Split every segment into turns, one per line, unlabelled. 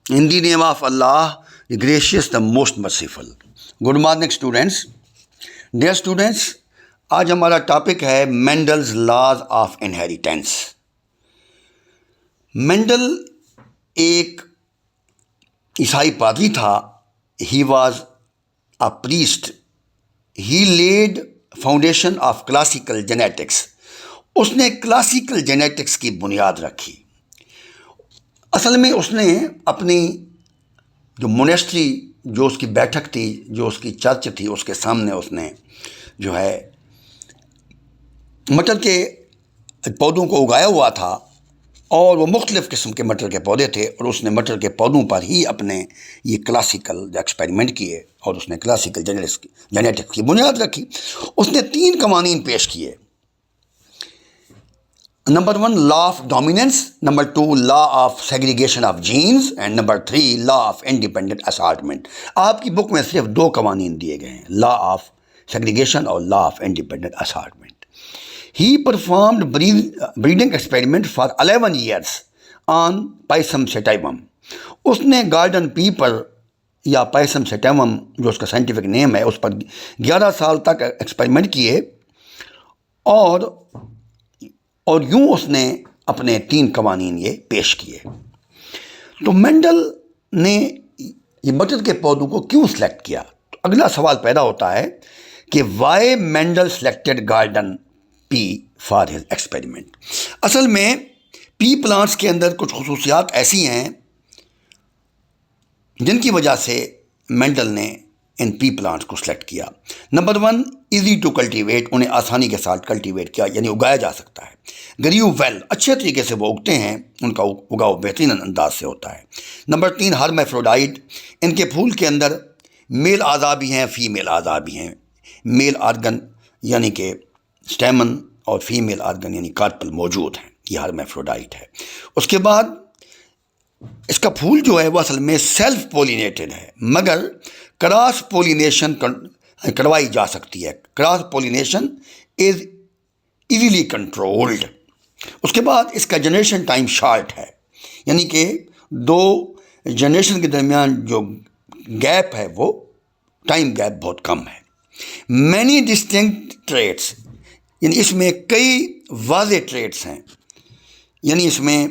In the name of Allah, the gracious, the most merciful. Good morning students. Dear students, آج ہمارا topic ہے Mendel's laws of inheritance. Mendel ایک عیسائی پادری تھا. He was a priest. He led foundation of classical genetics. اس نے classical genetics کی بنیاد رکھی. اصل میں اس نے اپنی جو مونیسٹری، جو اس کی بیٹھک تھی، جو اس کی چرچ تھی، اس کے سامنے اس نے جو ہے مٹر کے پودوں کو اگایا ہوا تھا، اور وہ مختلف قسم کے مٹر کے پودے تھے، اور اس نے مٹر کے پودوں پر ہی اپنے یہ کلاسیکل ایکسپیریمنٹ کیے، اور اس نے کلاسیکل جینیٹکس کی بنیاد رکھی. اس نے 3 قوانین پیش کیے. Number 1 law of dominance, number 2 law of segregation of genes, and number 3 law of independent assortment. آپ کی بک میں صرف 2 قوانین دیے گئے ہیں، لا آف سیگریگیشن اور law of independent assortment. He performed breeding experiment for 11 years on pisum sativum. اس نے گارڈن پی پر یا پائسم سیٹائمم جو اس کا سائنٹیفک نیم ہے، اس پر 11 سال تک ایکسپیریمنٹ کیے، اور یوں اس نے اپنے 3 قوانین یہ پیش کیے. تو مینڈل نے یہ مٹر کے پودوں کو کیوں سلیکٹ کیا؟ تو اگلا سوال پیدا ہوتا ہے کہ why Mendel selected garden pea for his experiment. اصل میں پی پلانٹس کے اندر کچھ خصوصیات ایسی ہیں جن کی وجہ سے مینڈل نے ان پی پلانٹس کو سلیکٹ کیا. نمبر 1 ایزی ٹو کلٹیویٹ، انہیں آسانی کے ساتھ کلٹیویٹ کیا، یعنی اگایا جا سکتا ہے. گریو ویل، اچھے طریقے سے وہ اگتے ہیں، ان کا اگاؤ بہترین انداز سے ہوتا ہے. نمبر 3 ہرمیفروڈائٹ، ان کے پھول کے اندر میل اعضاء بھی ہیں، فیمیل اعضاء بھی ہیں. میل آرگن یعنی کہ سٹیمن اور فیمیل آرگن یعنی کارپل موجود ہیں. یہ ہرمیفروڈائٹ ہے. اس کے بعد اس کا پھول جو ہے وہ اصل میں سیلف پولینیٹڈ ہے، مگر کراس پولینیشن کروائی جا سکتی ہے. Cross pollination is easily controlled. اس کے بعد اس کا جنریشن ٹائم شارٹ ہے، یعنی کہ 2 جنریشن کے درمیان جو گیپ ہے وہ ٹائم گیپ بہت کم ہے. مینی ڈسٹنکٹ ٹریٹس، یعنی اس میں کئی واضح ٹریٹس ہیں، یعنی اس میں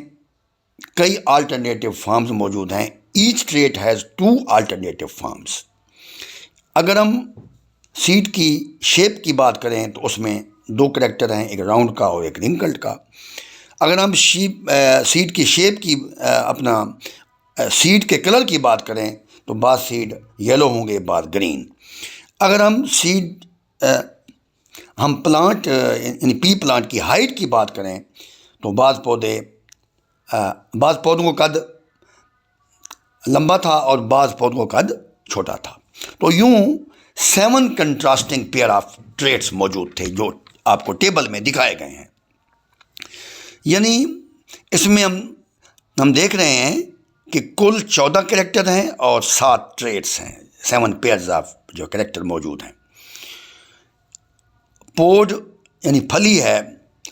کئی آلٹرنیٹیو فارمز موجود ہیں. Each trait has 2 alternative forms. اگر ہم سیڈ کی شیپ کی بات کریں تو اس میں 2 کریکٹر ہیں، ایک راؤنڈ کا اور ایک رنکلڈ کا. اگر ہم سیڈ کی شیپ کی اپنا سیڈ کے کلر کی بات کریں تو بعض سیڈ یلو ہوں گے، بعض گرین. اگر ہم پلانٹ یعنی پی پلانٹ کی ہائٹ کی بات کریں تو بعض پودوں کا قد لمبا تھا اور بعض پودوں کا قد چھوٹا تھا. تو یوں 7 کنٹراسٹنگ پیئر آف ٹریٹس موجود تھے جو آپ کو ٹیبل میں دکھائے گئے ہیں. یعنی اس میں ہم دیکھ رہے ہیں کہ کل 14 کریکٹر ہیں اور 7 ٹریٹس ہیں، 7 پیئرز آف جو کریکٹر موجود ہیں. پوڈ یعنی پھلی ہے،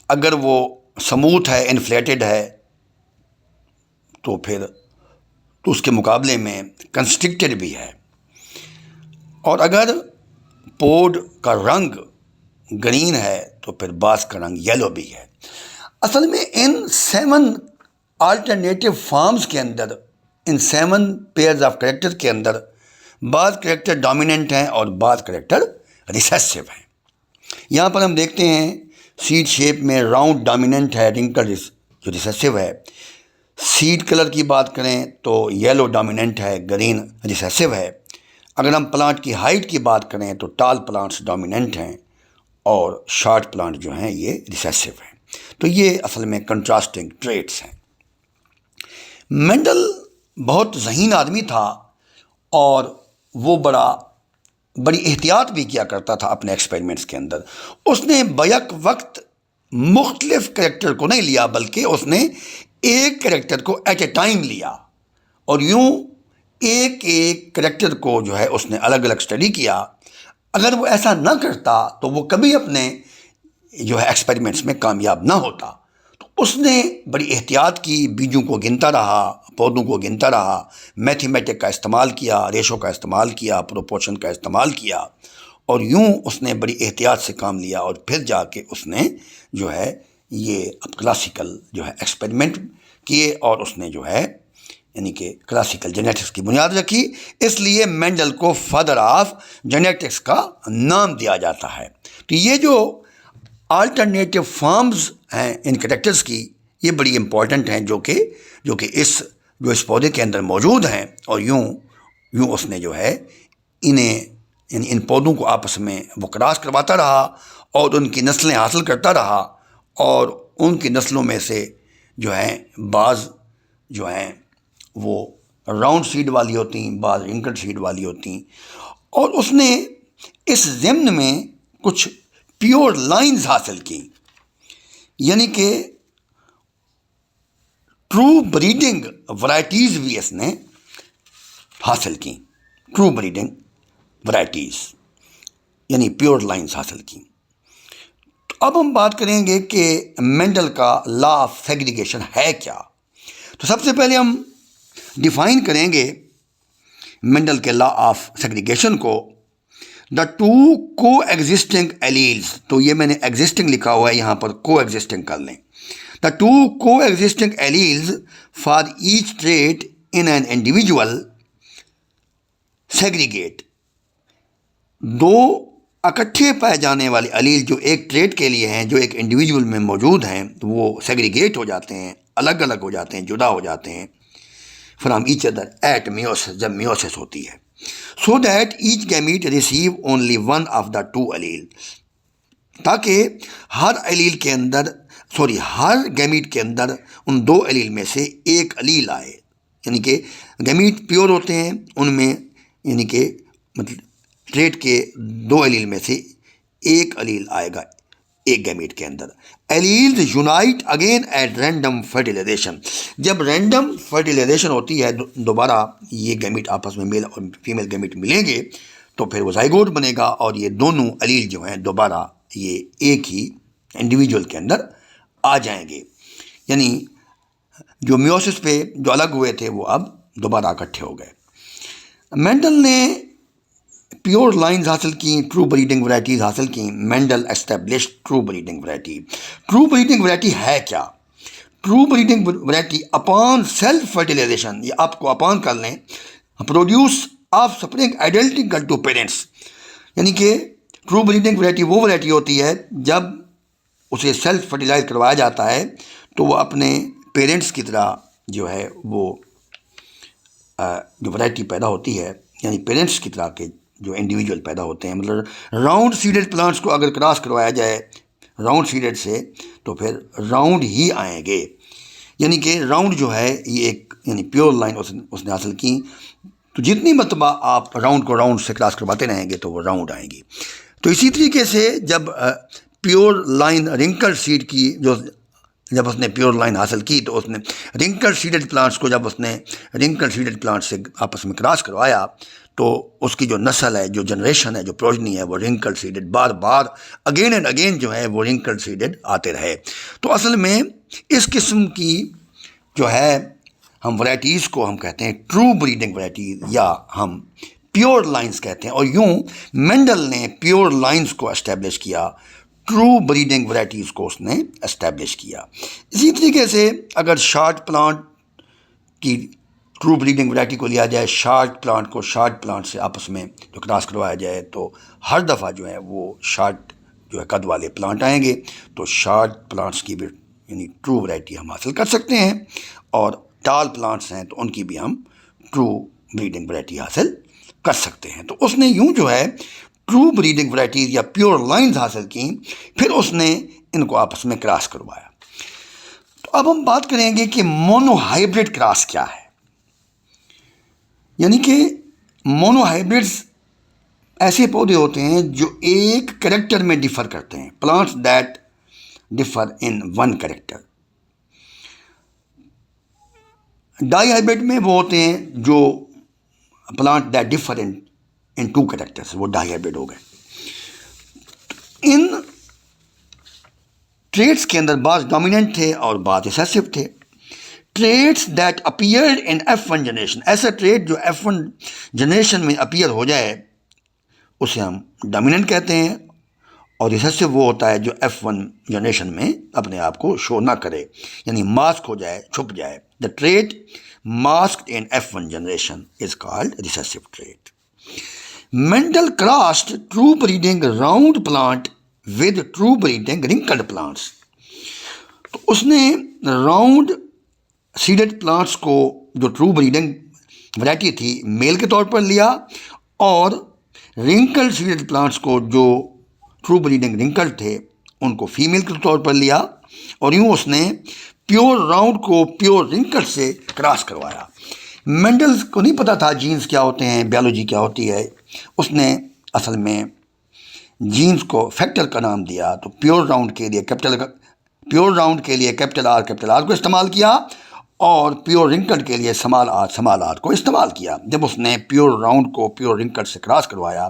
اگر وہ سموتھ ہے، انفلیٹڈ ہے، تو اس کے مقابلے میں کنسٹرکٹڈ بھی ہے. اور اگر پوڈ کا رنگ گرین ہے تو پھر بعض کا رنگ یلو بھی ہے. اصل میں ان 7 آلٹرنیٹیو فارمز کے اندر، ان 7 پیئرز آف کریکٹر کے اندر بعض کریکٹر ڈومیننٹ ہیں اور بعض کریکٹر ریسیسو ہیں. یہاں پر ہم دیکھتے ہیں سیڈ شیپ میں راؤنڈ ڈومیننٹ ہے، رنکل جو ریسیسو ہے. سیڈ کلر کی بات کریں تو یلو ڈومیننٹ ہے، گرین ریسیسو ہے. اگر ہم پلانٹ کی ہائٹ کی بات کریں تو ٹال پلانٹس ڈومیننٹ ہیں اور شارٹ پلانٹ جو ہیں یہ ریسیسو ہیں. تو یہ اصل میں کنٹراسٹنگ ٹریٹس ہیں. مینڈل بہت ذہین آدمی تھا، اور وہ بڑی احتیاط بھی کیا کرتا تھا اپنے ایکسپیریمنٹس کے اندر. اس نے بیک وقت مختلف کریکٹر کو نہیں لیا، بلکہ اس نے ایک کریکٹر کو ایٹ اے ٹائم لیا، اور یوں ایک کریکٹر کو جو ہے اس نے الگ الگ اسٹڈی کیا. اگر وہ ایسا نہ کرتا تو وہ کبھی اپنے جو ہے ایکسپیریمنٹس میں کامیاب نہ ہوتا. تو اس نے بڑی احتیاط کی، بیجوں کو گنتا رہا، پودوں کو گنتا رہا، میتھمیٹک کا استعمال کیا، ریشو کا استعمال کیا، پروپورشن کا استعمال کیا، اور یوں اس نے بڑی احتیاط سے کام لیا، اور پھر جا کے اس نے جو ہے یہ اب کلاسیکل جو ہے ایکسپیریمنٹ کیے، اور اس نے جو ہے یعنی کہ کلاسیکل جینیٹکس کی بنیاد رکھی۔ اس لیے مینڈل کو فادر آف جینیٹکس کا نام دیا جاتا ہے۔ تو یہ جو آلٹرنیٹیو فارمز ہیں ان کریکٹرز کی، یہ بڑی امپورٹنٹ ہیں، جو کہ اس پودے کے اندر موجود ہیں، اور یوں اس نے جو ہے انہیں یعنی ان پودوں کو آپس میں وہ کراس کرواتا رہا، اور ان کی نسلیں حاصل کرتا رہا، اور ان کی نسلوں میں سے جو ہیں بعض جو ہیں وہ راؤنڈ سیڈ والی ہوتی ہیں، بعض رنکل سیڈ والی ہوتی ہیں، اور اس نے اس ضمن میں کچھ پیور لائنز حاصل کی، یعنی کہ ٹرو بریڈنگ ورائٹیز بھی اس نے حاصل کی، ٹرو بریڈنگ ورائٹیز یعنی پیور لائنز حاصل کی۔ تو اب ہم بات کریں گے کہ مینڈل کا لا آف سیگریگیشن ہے کیا۔ تو سب سے پہلے ہم ڈیفائن کریں گے مینڈل کے لا آف سیگریگیشن کو۔ دا ٹو کو ایگزسٹنگ ایلیلز، تو یہ میں نے ایگزسٹنگ لکھا ہوا ہے، یہاں پر کو ایگزسٹنگ کر لیں۔ The two coexisting alleles for each trait in an individual segregate, دو اکٹھے پائے جانے والے الیل جو ایک ٹریٹ کے لیے ہیں، جو ایک انڈیویجول میں موجود ہیں، وہ سیگریگیٹ ہو جاتے ہیں، الگ الگ ہو جاتے ہیں، جدا ہو جاتے ہیں from each other at meiosis, جب میوسس ہوتی ہے، so that each gamete receive only one of the two allele, تاکہ ہر گیمیٹ کے اندر ان دو الیل میں سے ایک الیل آئے، یعنی کہ گیمیٹ پیور ہوتے ہیں، ان میں یعنی کہ مطلب ٹریٹ کے دو الیل میں سے ایک الیل آئے گا ایک گیمیٹ کے اندر۔ Alleles unite again at random fertilisation, جب رینڈم فرٹیلائزیشن ہوتی ہے، دوبارہ یہ گیمیٹ آپس میں میل اور فیمیل گیمیٹ ملیں گے، تو پھر وہ زائگوٹ بنے گا، اور یہ دونوں الیل جو ہیں دوبارہ یہ ایک ہی انڈیویجول کے اندر آ جائیں گے، یعنی جو میوسس پہ جو الگ ہوئے تھے وہ اب دوبارہ اکٹھے ہو گئے۔ مینڈل نے پیور لائنز حاصل کی، ٹرو بریڈنگ ورائٹیز حاصل کی۔ Mendel establish true breeding variety. True breeding variety ہے کیا؟ True breeding variety upon self fertilisation, یہ آپ کو اپان کر لیں، produce offspring identical to parents, یعنی کہ ٹرو بریڈنگ ورائٹی وہ ورائٹی ہوتی ہے جب اسے سیلف فرٹیلائز کروایا جاتا ہے تو وہ اپنے پیرنٹس کی طرح جو ہے وہ جو ورائٹی پیدا ہوتی ہے، یعنی پیرنٹس کی طرح کے جو انڈیویجول پیدا ہوتے ہیں، مطلب راؤنڈ سیڈڈ پلانٹس کو اگر کراس کروایا جائے راؤنڈ سیڈڈ سے تو پھر راؤنڈ ہی آئیں گے، یعنی کہ راؤنڈ جو ہے یہ ایک یعنی پیور لائن اس نے حاصل کی، تو جتنی مرتبہ آپ راؤنڈ کو راؤنڈ سے کراس کرواتے رہیں گے تو وہ راؤنڈ آئیں گی۔ تو اسی طریقے سے جب پیور لائن رنکل سیڈ کی جب اس نے پیور لائن حاصل کی تو اس نے رنکل سیڈڈ پلانٹس کو جب اس نے رنکل سیڈڈ پلانٹ سے آپس میں کراس کروایا تو اس کی جو نسل ہے، جو جنریشن ہے، جو پروجنی ہے، وہ wrinkle seeded bar bar again and again جو ہے وہ رنکل سیڈڈ آتے رہے۔ تو اصل میں اس قسم کی جو ہے ہم ورائٹیز کو ہم کہتے ہیں ٹرو بریڈنگ ورائٹیز، یا ہم پیور لائنز کہتے ہیں، اور یوں مینڈل نے پیور لائنز کو اسٹیبلش کیا، ٹرو بریڈنگ ورائٹیز کو اس نے اسٹیبلش کیا۔ اسی طریقے سے اگر شارٹ پلانٹ کی ٹرو بریڈنگ ورائٹی کو لیا جائے، شارٹ پلانٹ کو شارٹ پلانٹ سے آپس میں جو کراس کروایا جائے تو ہر دفعہ جو ہے وہ شارٹ جو ہے قد والے پلانٹ آئیں گے، تو شارٹ پلانٹس کی بھی یعنی ٹرو ورائٹی ہم حاصل کر سکتے ہیں، اور ٹال پلانٹس ہیں تو ان کی بھی ہم ٹرو بریڈنگ ورائٹی حاصل کر سکتے ہیں۔ تو اس نے یوں جو ہے ٹرو بریڈنگ ورائٹیز یا پیور لائنز حاصل کی، پھر اس نے ان کو آپس میں کراس کروایا۔ تو اب ہم بات کریں گے کہ مونو ہائیبرڈ کراس کیا ہے، یعنی کہ مونو ہائیبرڈز ایسے پودے ہوتے ہیں جو ایک کریکٹر میں ڈیفر کرتے ہیں، plants that differ in one character. Dihybrid میں وہ ہوتے ہیں جو plant that differ in two characters, وہ ڈائی ہائیبرڈ ہو گئے۔ ان ٹریٹس کے اندر بعض ڈومیننٹ تھے اور بعض ریسیسو تھے. Traits that appeared in F1 generation, ایسا ٹریٹ جو F1 جنریشن میں اپیئر ہو جائے اسے ہم ڈومیننٹ کہتے ہیں، اور ریسیسو وہ ہوتا ہے جو F1 جنریشن میں اپنے آپ کو شو نہ کرے، یعنی ماسک ہو جائے، چھپ جائے. The trait masked in F1 generation is called recessive trait. Mendel crossed true breeding round plant with true breeding wrinkled plants. تو اس نے راؤنڈ سیڈڈ پلانٹس کو جو ٹرو بریڈنگ ورائٹی تھی میل کے طور پر لیا، اور رنکلڈ سیڈڈ پلانٹس کو جو ٹرو بریڈنگ رنکلڈ تھے ان کو فیمیل کے طور پر لیا، اور یوں اس نے پیور راؤنڈ کو پیور رنکلڈ سے کراس کروایا. مینڈل کو نہیں پتہ تھا جینز کیا ہوتے ہیں، بیالوجی کیا ہوتی ہے. اس نے اصل میں جینز کو فیکٹر کا نام دیا. تو پیور راؤنڈ کے لیے کیپٹل آر کو استعمال کیا، اور پیور رنکلڈ کے لیے اسمال آر کو استعمال کیا. جب اس نے پیور راؤنڈ کو پیور رنکلڈ سے کراس کروایا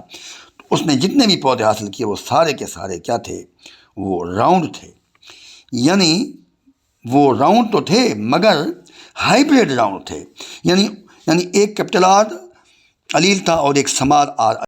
تو اس نے جتنے بھی پودے حاصل کیے وہ سارے کے سارے کیا تھے، وہ راؤنڈ تھے. یعنی وہ راؤنڈ تو تھے مگر ہائیبریڈ راؤنڈ تھے، یعنی ایک کیپٹل آر علیل تھا اور ایک اسمال آر